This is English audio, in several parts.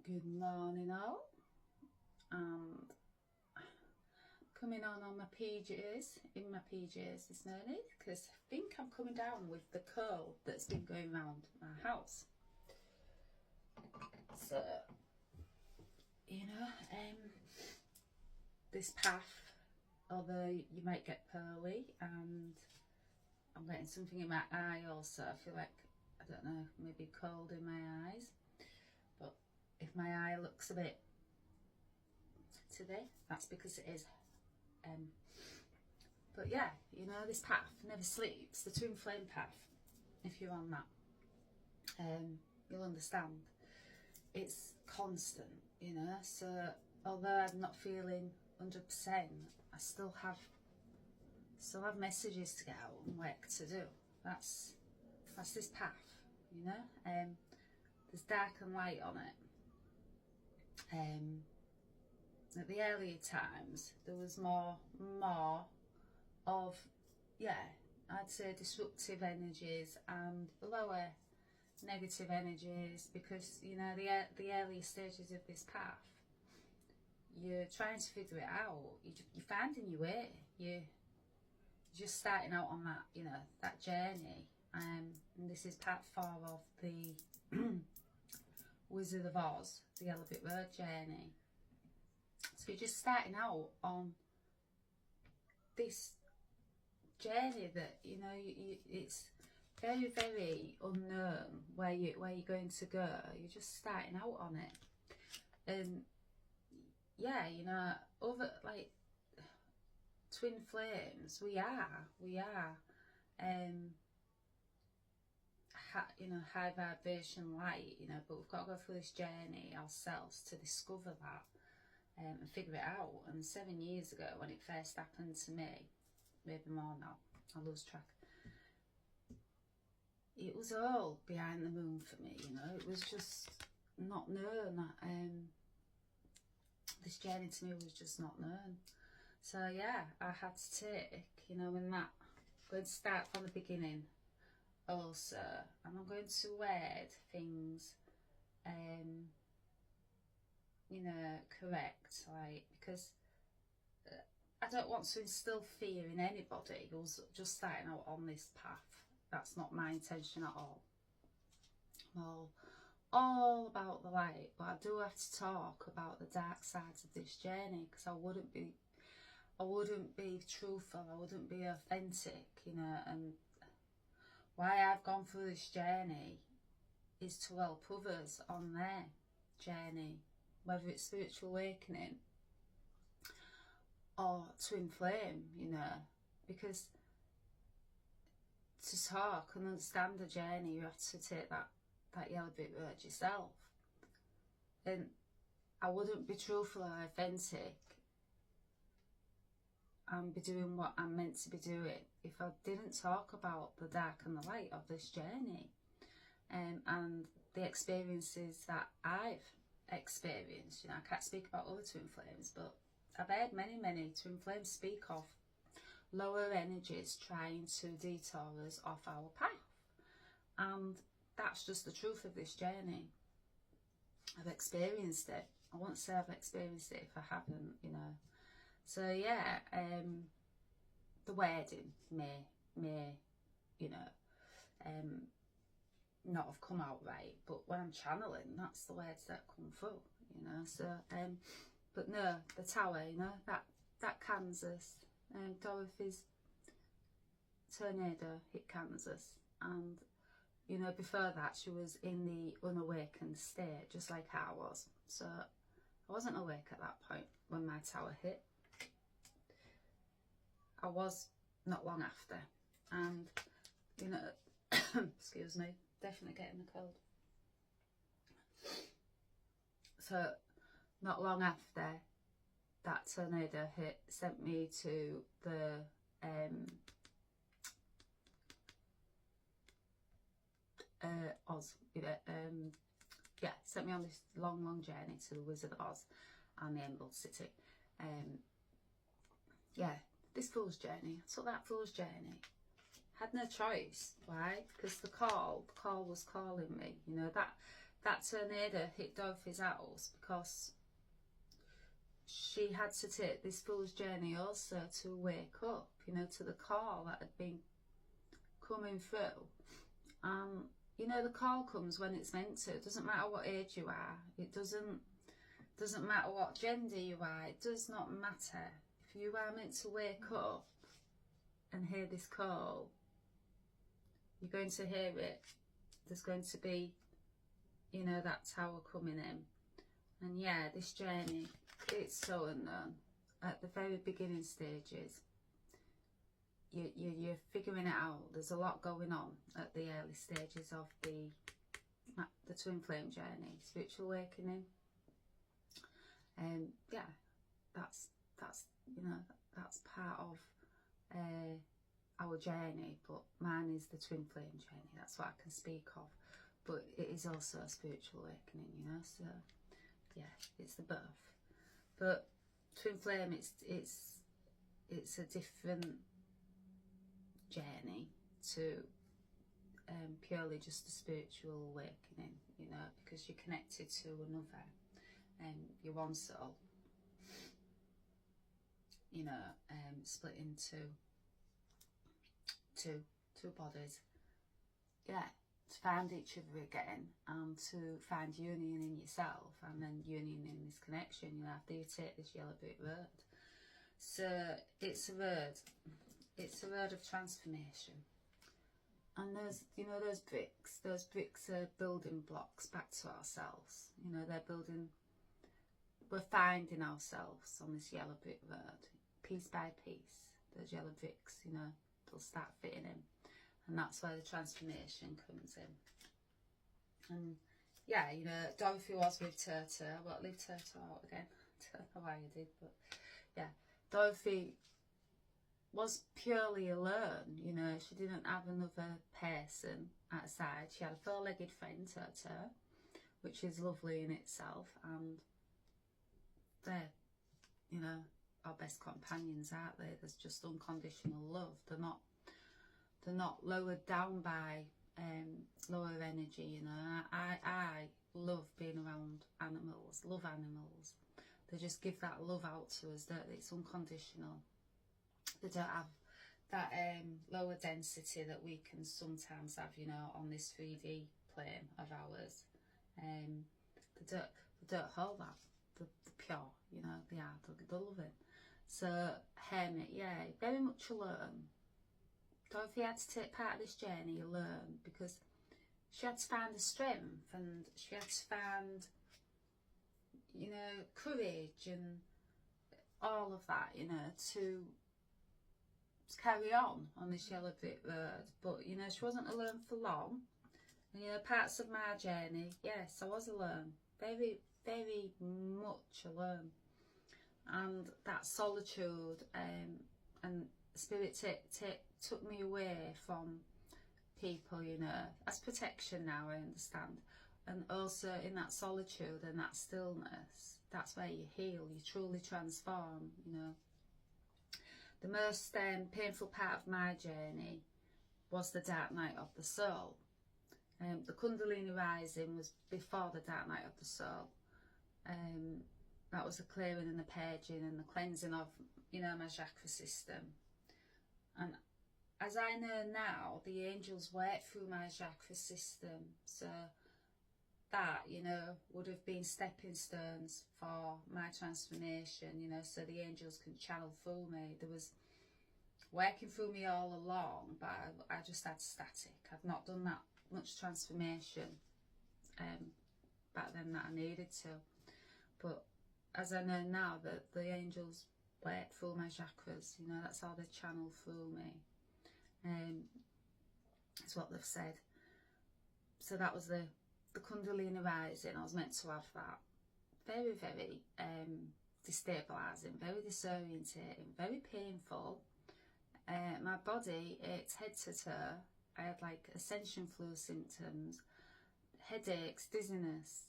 Good morning all, and coming on my PJs, in my PJs this morning, because I think I'm coming down with the cold that's been going around my house. So, you know, this path, although you might get pearly, and I'm getting something in my eye also. I feel like, I don't know, maybe cold in my eyes. But if my eye looks a bit today, that's because it is. But yeah, you know, this path never sleeps, the twin flame path. If you're on that, you'll understand. It's constant, you know. So although I'm not feeling 100%, I still have messages to get out and work to do. That's this path, you know. There's dark and light on it. At the earlier times, there was more of, yeah, I'd say disruptive energies and lower negative energies, because, you know, the earlier stages of this path, you're trying to figure it out. You're finding your way. You're just starting out on that, you know, that journey. And this is part 4 of the Wizard of Oz, the Ellis Road journey. So you're just starting out on this journey that, you know, it's very, very unknown where you're going to go. You're just starting out on it. And yeah, you know, other, like, twin flames, we are you know, high vibration light, you know, but we've got to go through this journey ourselves to discover that and figure it out. And 7 years ago, when it first happened to me, maybe more now, I lose track, it was all behind the moon for me, you know. It was just not known. This journey to me was just not known. So yeah, I had to take, you know, in that, I'm going to start from the beginning also, and I'm going to word things, you know, correct, like, because I don't want to instill fear in anybody who's just starting out on this path. That's not my intention at all. I'm all about the light, but I do have to talk about the dark sides of this journey, because I wouldn't be truthful, I wouldn't be authentic, you know. And why I've gone through this journey is to help others on their journey, whether it's spiritual awakening or twin flame, you know, because to talk and understand the journey, you have to take that yellow brick road yourself. And I wouldn't be truthful or authentic and be doing what I'm meant to be doing if I didn't talk about the dark and the light of this journey, and the experiences that I've experienced. You know, I can't speak about other twin flames, but I've heard many twin flames speak of lower energies trying to detour us off our path, and that's just the truth of this journey. I've experienced it. I won't say I've experienced it if I haven't, you know. So yeah, the wording may, you know, not have come out right, but when I'm channeling, that's the words that come through, you know. So but no, the tower, you know, that Kansas, Dorothy's tornado hit Kansas, and, you know, before that she was in the unawakened state, just like I was. So I wasn't awake at that point when my tower hit. I was not long after, and, you know, excuse me, definitely getting the cold. So not long after that tornado hit, sent me to the Oz, you know, yeah, sent me on this long journey to the Wizard of Oz and the Emerald City. Yeah, this fool's journey. I took that fool's journey. Had no choice. Why? Because the call was calling me. You know, that tornado hit Dorothy's house because she had to take this fool's journey also to wake up, you know, to the call that had been coming through. You know, the call comes when it's meant to. It doesn't matter what age you are. It doesn't matter what gender you are. It does not matter. If you are meant to wake up and hear this call, you're going to hear it. There's going to be, you know, that tower coming in. And yeah, this journey, it's so unknown. At the very beginning stages, you're figuring it out. There's a lot going on at the early stages of the twin flame journey, spiritual awakening. Yeah, that's you know, that's part of our journey, but mine is the twin flame journey. That's what I can speak of, but it is also a spiritual awakening, you know. So yeah, it's the birth. But twin flame, it's a different journey to purely just a spiritual awakening, you know, because you're connected to another, your one soul, you know, split into two bodies. Yeah, to find each other again, and to find union in yourself, and then union in this connection, you know, after you take this yellow brick road. So it's a road of transformation. And those, you know, those bricks are building blocks back to ourselves. You know, we're finding ourselves on this yellow brick road, piece by piece. Those yellow bricks, you know, they'll start fitting in. And that's where the transformation comes in. And yeah, you know, Dorothy was with Toto. I won't leave Toto out again. I don't know why I did, but yeah. Dorothy was purely alone, you know. She didn't have another person at her side. She had a four-legged friend, Toto, which is lovely in itself. And they're, you know, our best companions, aren't they? There's just unconditional love. They're not lowered down by lower energy, you know. I love being around animals, love animals. They just give that love out to us, don't they? It's unconditional. They don't have that lower density that we can sometimes have, you know, on this 3D plane of ours. They don't hold that. They're pure, you know. They are. They're loving. So Hermit, yeah, very much alone. Dorothy had to take part of this journey alone because she had to find the strength, and she had to find, you know, courage and all of that, you know, to carry on this yellow brick road. But, you know, she wasn't alone for long. And, you know, parts of my journey, yes, I was alone. Very, very much alone. And that solitude and Spirit took me away from people, you know, as protection now, I understand. And also in that solitude and that stillness, that's where you heal, you truly transform, you know. The most painful part of my journey was the dark night of the soul. The Kundalini rising was before the dark night of the soul. That was the clearing and the purging and the cleansing of, you know, my chakra system. And as I know now, the angels work through my chakra system. So that, you know, would have been stepping stones for my transformation, you know, so the angels can channel through me. There was working through me all along, but I just had static. I've not done that much transformation back then that I needed to. But as I know now, that the angels work through my chakras, you know, that's how they channel through me. That's what they've said. So that was the Kundalini rising. I was meant to have that. Very, very destabilising, very disorientating, very painful. My body, it's head to toe. I had like ascension flu symptoms, headaches, dizziness,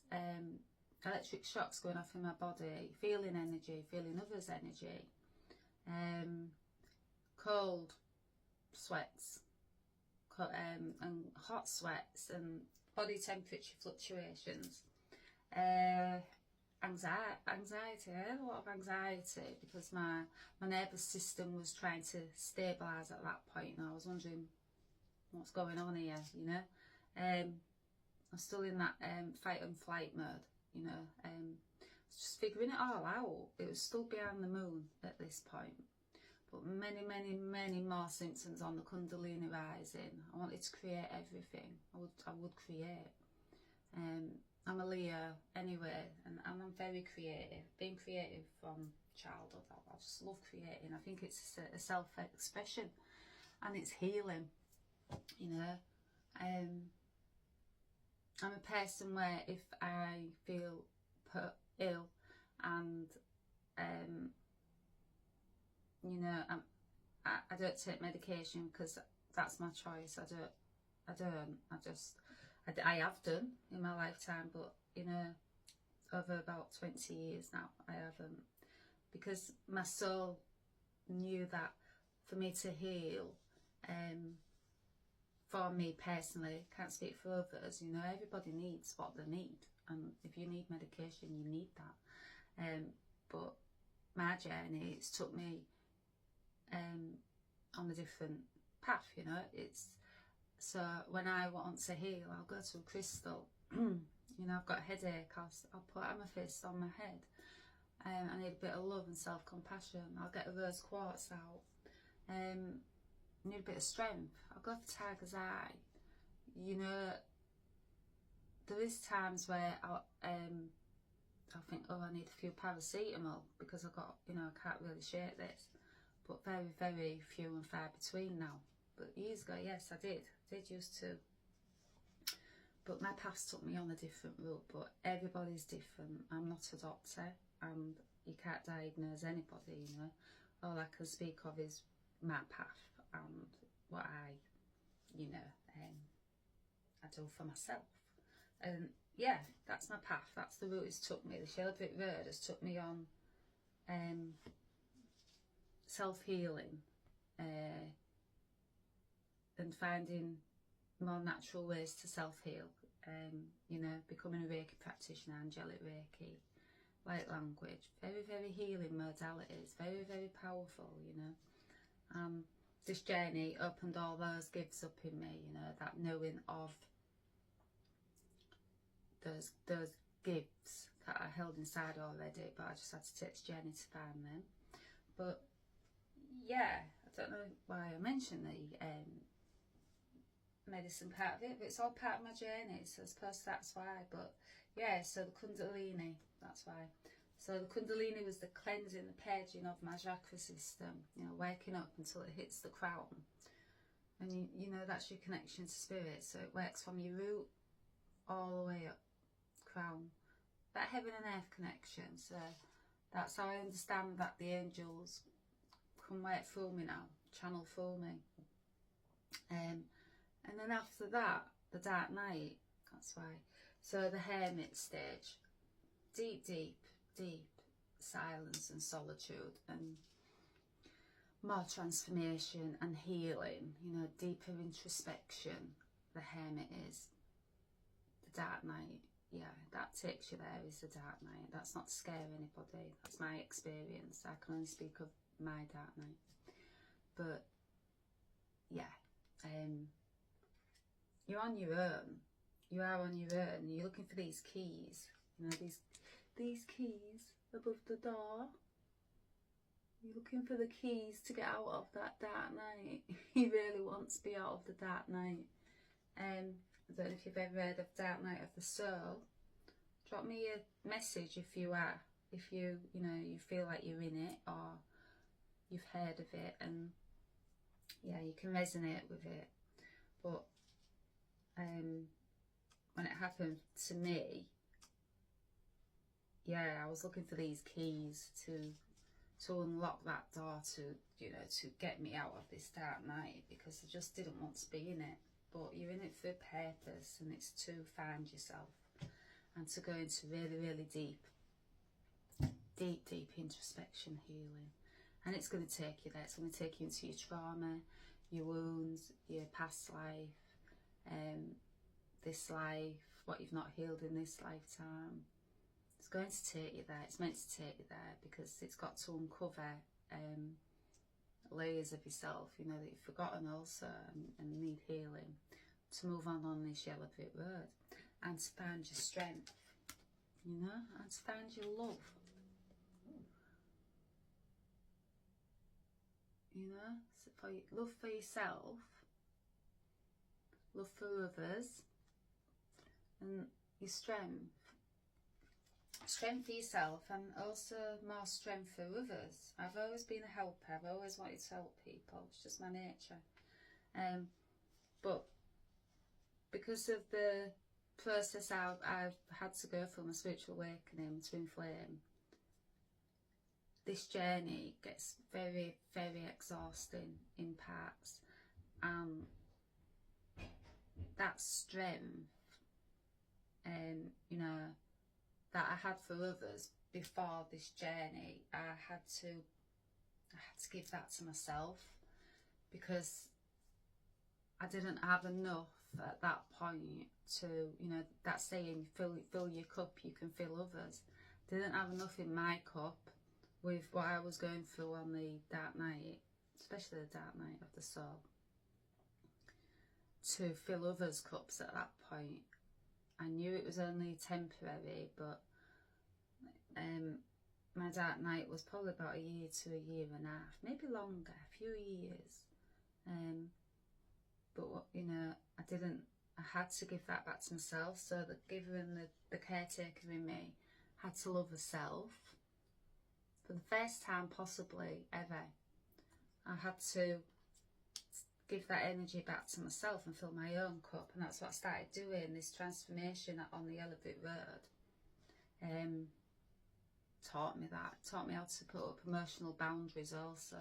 electric shocks going off in my body, feeling energy, feeling others' energy, cold sweats, and hot sweats and body temperature fluctuations. Anxiety, I had a lot of anxiety because my nervous system was trying to stabilise at that point, and I was wondering what's going on here, you know. I'm still in that fight and flight mode, you know. Just figuring it all out. It was still behind the moon at this point, but many more symptoms on the Kundalini rising. I wanted to create everything. I would create. I'm a Leo anyway, and I'm very creative. Being creative from childhood, I just love creating. I think it's a self-expression, and it's healing, you know. I'm a person where if I feel ill and you know, I don't take medication because that's my choice. I have done in my lifetime, but you know, over about 20 years now I haven't, because my soul knew that for me to heal, for me personally, can't speak for others, you know, everybody needs what they need, and if you need medication, you need that. But my journey, it's took me on a different path, you know. It's so when I want to heal, I'll go to a crystal. You know, I've got a headache, I'll put amethyst on my head. I need a bit of love and self-compassion. I'll get a rose quartz out. I need a bit of strength. I'll go for tiger's eye. You know, there is times where I'll think, oh, I need a few paracetamol because I've got, you know, I can't really shake this. But very few and far between now. But years ago, yes, I did used to. But my past took me on a different route. But everybody's different. I'm not a doctor, and you can't diagnose anybody, you know. All I can speak of is my path and what I, you know, I do for myself. And yeah, that's my path. That's the route it's took me. The Sheldrake Road has took me on self-healing and finding more natural ways to self-heal. You know, becoming a Reiki practitioner, angelic Reiki, light language, very healing modalities, very powerful, you know. This journey opened all those gifts up in me, you know, that knowing of those gifts that I held inside already, but I just had to take this journey to find them. But yeah, I don't know why I mentioned the medicine part of it, but it's all part of my journey, so I suppose that's why. But yeah, so the Kundalini, that's why. So the Kundalini was the cleansing, the purging of my chakra system, you know, waking up until it hits the crown. And you know, that's your connection to spirit, so it works from your root all the way up, crown. That heaven and earth connection, so that's how I understand that the angels can work through me now, channel through me. And then after that, the dark night, that's why. So the hermit stage, deep silence and solitude, and more transformation and healing, you know, deeper introspection. The hermit is. The dark night, yeah, that takes you there, is the dark night. That's not to scare anybody, that's my experience. I can only speak of my dark night. But yeah, you're on your own. You are on your own. You're looking for these keys. You know, these keys above the door. You're looking for the keys to get out of that dark night. You really want to be out of the dark night. I don't know if you've ever heard of Dark Night of the Soul. Drop me a message if you are. If you know, you feel like you're in it, or you've heard of it, and yeah, you can resonate with it. But when it happened to me, yeah, I was looking for these keys to unlock that door, to, you know, to get me out of this dark night, because I just didn't want to be in it. But you're in it for a purpose, and it's to find yourself and to go into really deep introspection, healing. And it's going to take you there. It's going to take you into your trauma, your wounds, your past life, this life, what you've not healed in this lifetime. It's going to take you there. It's meant to take you there because it's got to uncover layers of yourself, you know, that you've forgotten also and need healing, to move on this yellow brick road and to find your strength, you know, and to find your love, you know, so for love for yourself, love for others, and your strength for yourself, and also more strength for others. I've always been a helper. I've always wanted to help people. It's just my nature. But because of the process I've had to go through, my spiritual awakening, twin flame, this journey gets very, very exhausting in parts. That strength, you know, that I had for others before this journey, I had to give that to myself, because I didn't have enough at that point to, you know, that saying, fill your cup, you can fill others. Didn't have enough in my cup with what I was going through on the dark night, especially the dark night of the soul, to fill others' cups at that point. I knew it was only temporary, but my dark night was probably about a year to a year and a half, maybe longer, a few years. But you know, I had to give that back to myself. So the giver and the caretaker in me had to love herself for the first time possibly ever. I had to give that energy back to myself and fill my own cup, and that's what I started doing, this transformation on the Yellow Brick Road. Taught me how to put up emotional boundaries also.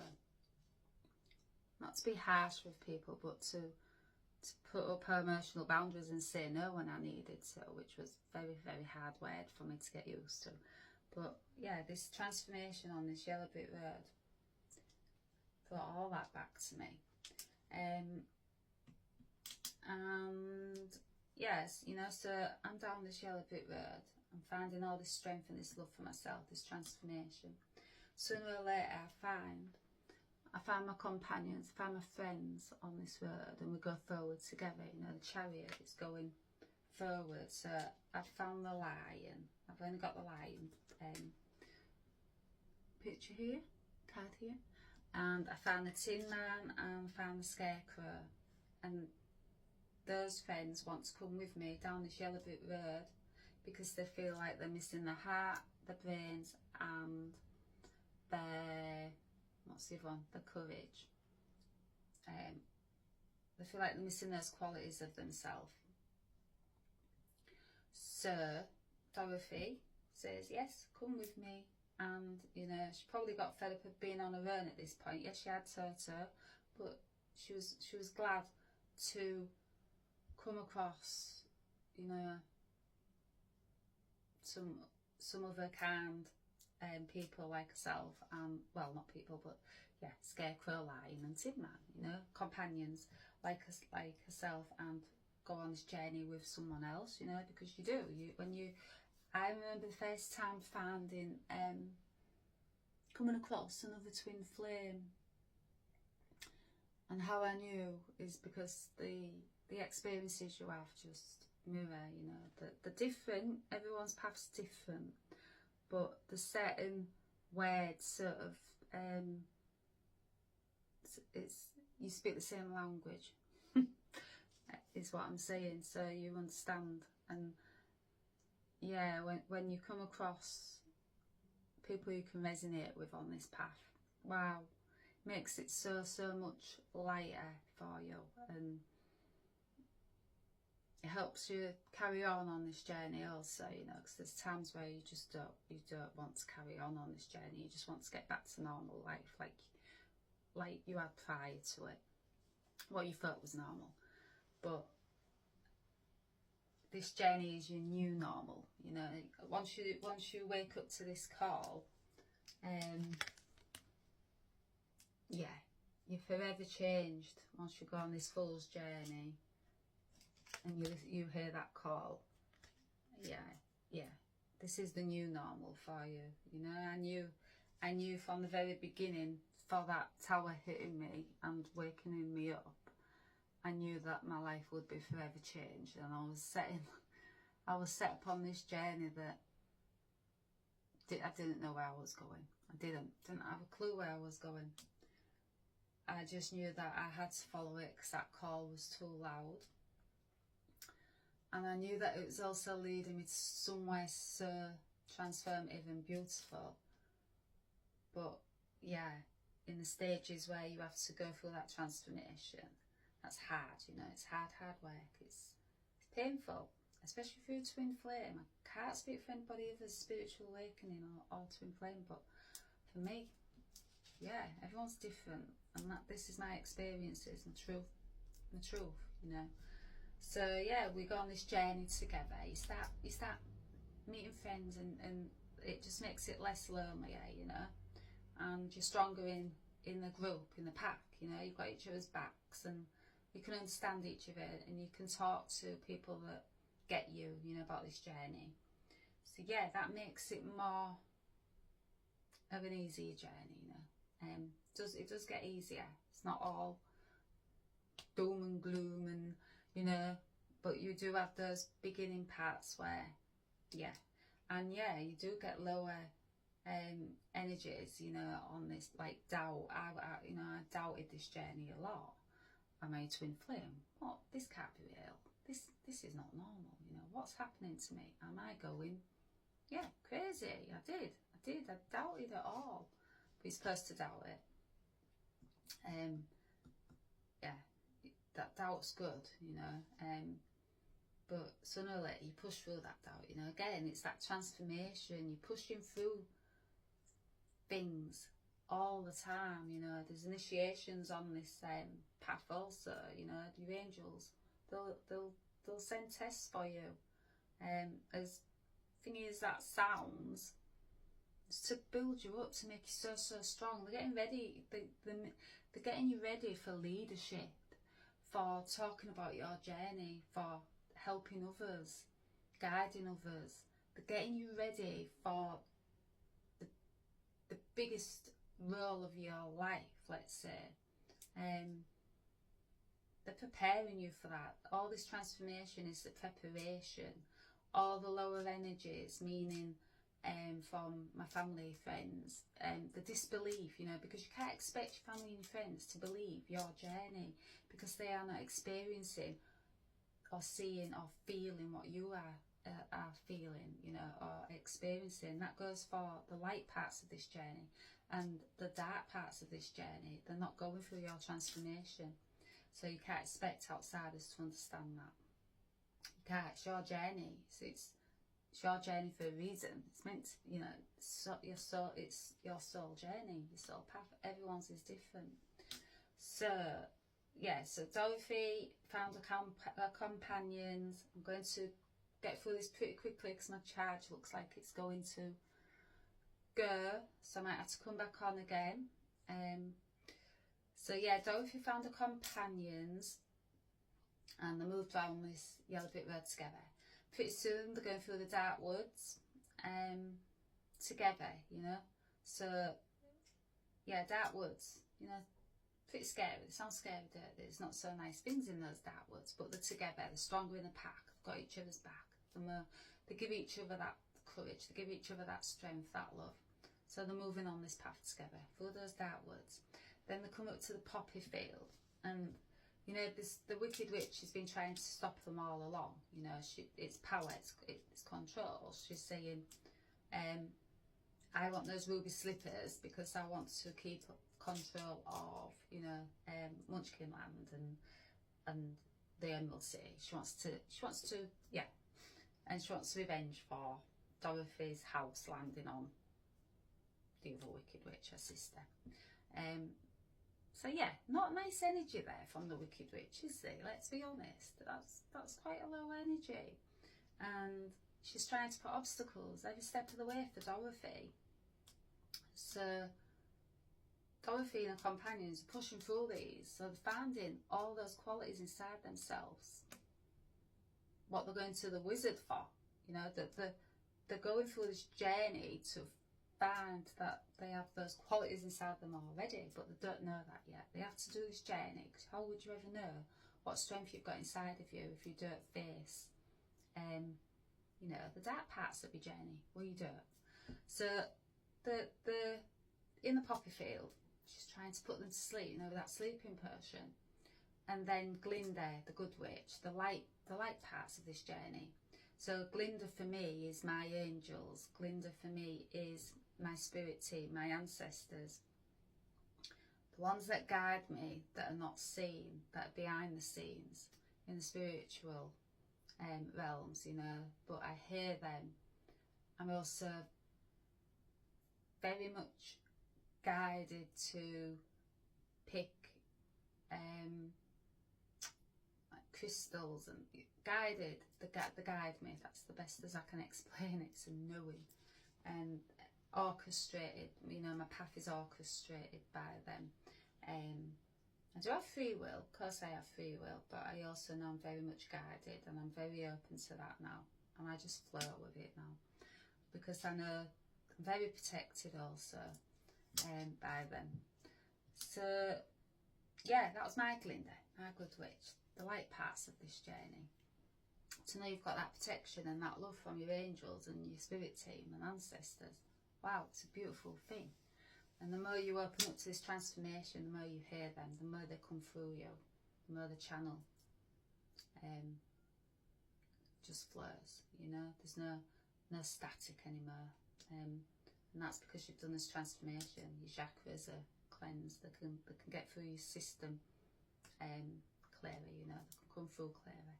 Not to be harsh with people, but to put up emotional boundaries and say no when I needed to, which was very, very hard word for me to get used to. But yeah, this transformation on this Yellow Brick Road brought all that back to me. And yes, you know, so I'm down this Yellow Brick Road. I'm finding all this strength and this love for myself, this transformation. Sooner or later, I find my companions, I find my friends on this road, and we go forward together. You know, the chariot is going forward. So I've found the lion. I've only got the lion picture here, card here. And I found the Tin Man and I found the Scarecrow. And those friends want to come with me down this Yellow Brick Road because they feel like they're missing the heart, the brains, and their, what's the other one, the courage. They feel like they're missing those qualities of themselves. So Dorothy says, yes, come with me. And, you know, she probably got fed up of being on her own at this point. Yes, she had Toto, but she was glad to come across, you know, some other kind people like herself, and well, not people, but yeah, Scarecrow, Lion, and Tin Man, you know, companions like herself, and go on this journey with someone else, you know, because you do. I remember the first time finding, coming across another twin flame, and how I knew is because the experiences you have just mirror, you know, the different, everyone's path's different, but the certain words sort of, it's you speak the same language, is what I'm saying, so you understand. And yeah, when you come across people you can resonate with on this path, wow, makes it so much lighter for you, and it helps you carry on this journey also, you know, because there's times where you just don't want to carry on this journey. You just want to get back to normal life, like you had prior to it, what you thought was normal. But this journey is your new normal, you know. Once you wake up to this call, yeah, you're forever changed once you go on this fool's journey and you hear that call. Yeah, this is the new normal for you. You know, I knew from the very beginning, for that tower hitting me and waking me up, I knew that my life would be forever changed, and I was set upon this journey that I didn't know where I was going. I didn't have a clue where I was going. I just knew that I had to follow it because that call was too loud. And I knew that it was also leading me to somewhere so transformative and beautiful. But yeah, in the stages where you have to go through that transformation, that's hard, you know, it's hard work. It's painful, especially through twin flame. I can't speak for anybody other's spiritual awakening or twin flame, but for me, yeah, everyone's different, and this is my experiences and the truth, you know. So yeah, we go on this journey together. You start meeting friends, and it just makes it less lonely, you know. And you're stronger in the group, in the pack, you know. You've got each other's backs, and you can understand each other, and you can talk to people that get you, you know, about this journey. So yeah, that makes it more of an easier journey, you know. It does get easier. It's not all doom and gloom, and you know, but you do have those beginning parts where, yeah, and yeah, you do get lower energies, you know, on this, like doubt. You know, I doubted this journey a lot. Am I a twin flame? What? This can't be real. This is not normal. You know, what's happening to me? Am I going? Yeah, crazy. I did. I doubted it all. But you're supposed to doubt it. Yeah, that doubt's good, you know. But sooner or later you push through that doubt, you know. Again, it's that transformation. You're pushing through things all the time, you know. There's initiations on this path also, you know. Your angels, they'll send tests for you. As thing is, that sounds, it's to build you up, to make you so strong. They're getting ready. They're getting you ready for leadership, for talking about your journey, for helping others, guiding others. They're getting you ready for the biggest role of your life, let's say. They're preparing you for that. All this transformation is the preparation. All the lower energies, meaning from my family, friends, the disbelief, you know, because you can't expect your family and friends to believe your journey, because they are not experiencing or seeing or feeling what you are feeling, you know, or experiencing. That goes for the light parts of this journey, and the dark parts of this journey. They're not going through your transformation, so you can't expect outsiders to understand that. You can't. It's your journey. So it's your journey for a reason. It's meant to, you know, it's your soul journey, your soul path. Everyone's is different. So yeah, so Dorothy found her companions. I'm going to get through this pretty quickly because my charge looks like it's going to go, so I might have to come back on again. So yeah, Dorothy found her companions, and they moved around this yellow brick road together. Pretty soon they're going through the dark woods together, you know. So yeah, dark woods, you know, pretty scary. It sounds scary, don't it? There's not so nice things in those dark woods, but they're together. They're stronger in a pack. They've got each other's back. They give each other that courage. They give each other that strength, that love. So they're moving on this path together through those dark woods. Then they come up to the poppy field, and you know, the Wicked Witch has been trying to stop them all along. You know, it's power, it's control. She's saying, I want those ruby slippers because I want to keep control of, you know, Munchkin Land and the Emerald City. She wants to, yeah, and she wants revenge for Dorothy's house landing on the other Wicked Witch, her sister. So yeah, not nice energy there from the Wicked Witch, is there? Let's be honest. That's quite a low energy, and she's trying to put obstacles every step of the way for Dorothy. So going through inner companions, pushing through these, so they're finding all those qualities inside themselves, what they're going to the wizard for, you know, that they're going through this journey to find that they have those qualities inside them already, but they don't know that yet. They have to do this journey, because how would you ever know what strength you've got inside of you if you don't face, you know, the dark parts of your journey? Well, you don't. So the in the poppy field, she's trying to put them to sleep, you know, with that sleeping potion. And then Glinda, the good witch, the light parts of this journey. So Glinda for me is my angels. Glinda for me is my spirit team, my ancestors. The ones that guide me, that are not seen, that are behind the scenes in the spiritual realms, you know, but I hear them. I'm also very much guided to pick like crystals, and guided, they guide me. That's the best as I can explain it. It's a knowing, and orchestrated, you know, my path is orchestrated by them. I do have free will, of course I have free will, but I also know I'm very much guided, and I'm very open to that now, and I just flow with it now, because I know I'm very protected also by them. So yeah, that was my Glinda, my good witch, the light parts of this journey. To know you've got that protection and that love from your angels and your spirit team and ancestors. Wow, it's a beautiful thing. And the more you open up to this transformation, the more you hear them, the more they come through you, the more the channel just flows, you know. There's no static anymore. And that's because you've done this transformation. Your chakras are cleansed. They can get through your system clearly, you know. They can come through clearly.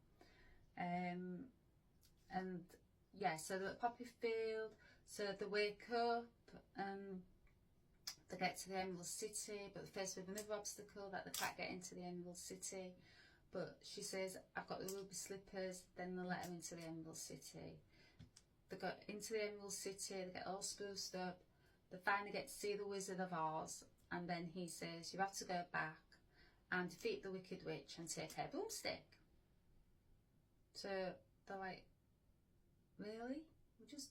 And yeah, so the poppy field, so they wake up, they get to the Emerald City, but they're faced with another obstacle, that they can't get into the Emerald City. But she says, I've got the ruby slippers. Then they let her into the Emerald City. They got into the Emerald City, they get all spruced up, they finally get to see the Wizard of Oz, and then he says, you have to go back and defeat the Wicked Witch and take her broomstick. So they're like, really? We just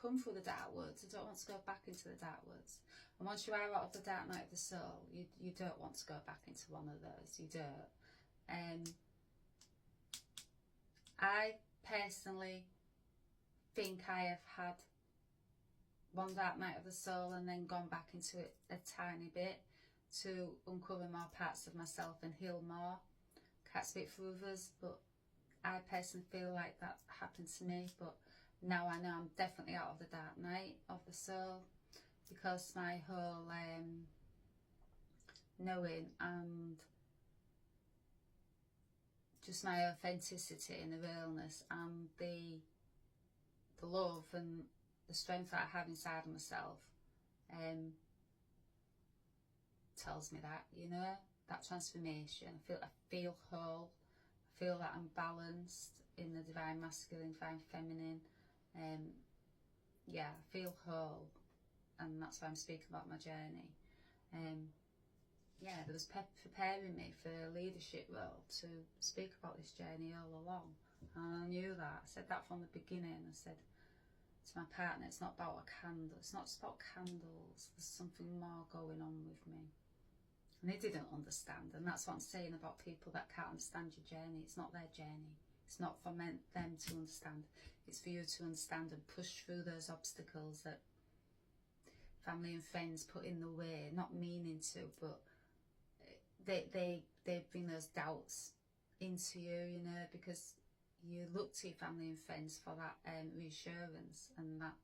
come through the dark woods. I don't want to go back into the dark woods. And once you are out of the dark night of the soul, you don't want to go back into one of those. You don't. I personally think I have had one dark night of the soul and then gone back into it a tiny bit to uncover more parts of myself and heal more. Can't speak for others, but I personally feel like that happened to me. But now I know I'm definitely out of the dark night of the soul, because my whole knowing and just my authenticity and the realness and the love and the strength that I have inside of myself tells me that, you know, that transformation. I feel whole. I feel that I'm balanced in the divine masculine, divine feminine. Yeah, I feel whole, and that's why I'm speaking about my journey. Yeah, there was preparing me for a leadership role to speak about this journey all along, and I knew that. I said that from the beginning. I said to my partner, it's not about a candle, it's not just about candles, there's something more going on with me. And they didn't understand, and that's what I'm saying about people that can't understand your journey. It's not their journey. It's not for them to understand. It's for you to understand and push through those obstacles that family and friends put in the way, not meaning to, but they bring those doubts into you, you know, because you look to your family and friends for that reassurance and that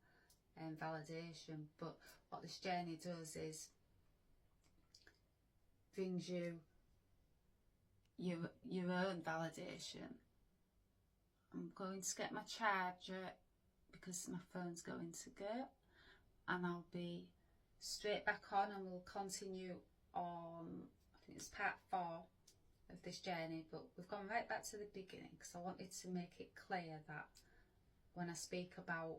validation. But what this journey does is brings you your own validation. I'm going to get my charger because my phone's going to go, and I'll be straight back on, and we'll continue on, I think it's part 4 of this journey, but we've gone right back to the beginning because I wanted to make it clear that when I speak about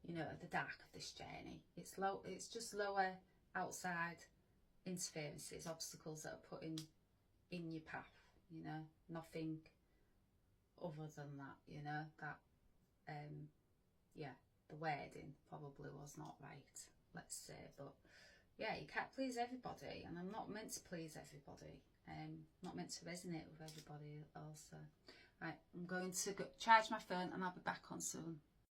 you know, the dark of this journey. It's low. It's just lower outside interferences, obstacles that are put in your path. You know, nothing other than that. You know that. Yeah, the wording probably was not right, let's say, but yeah, you can't please everybody, and I'm not meant to please everybody. Not meant to resonate with everybody also. Right, I'm going to go charge my phone, and I'll be back on soon.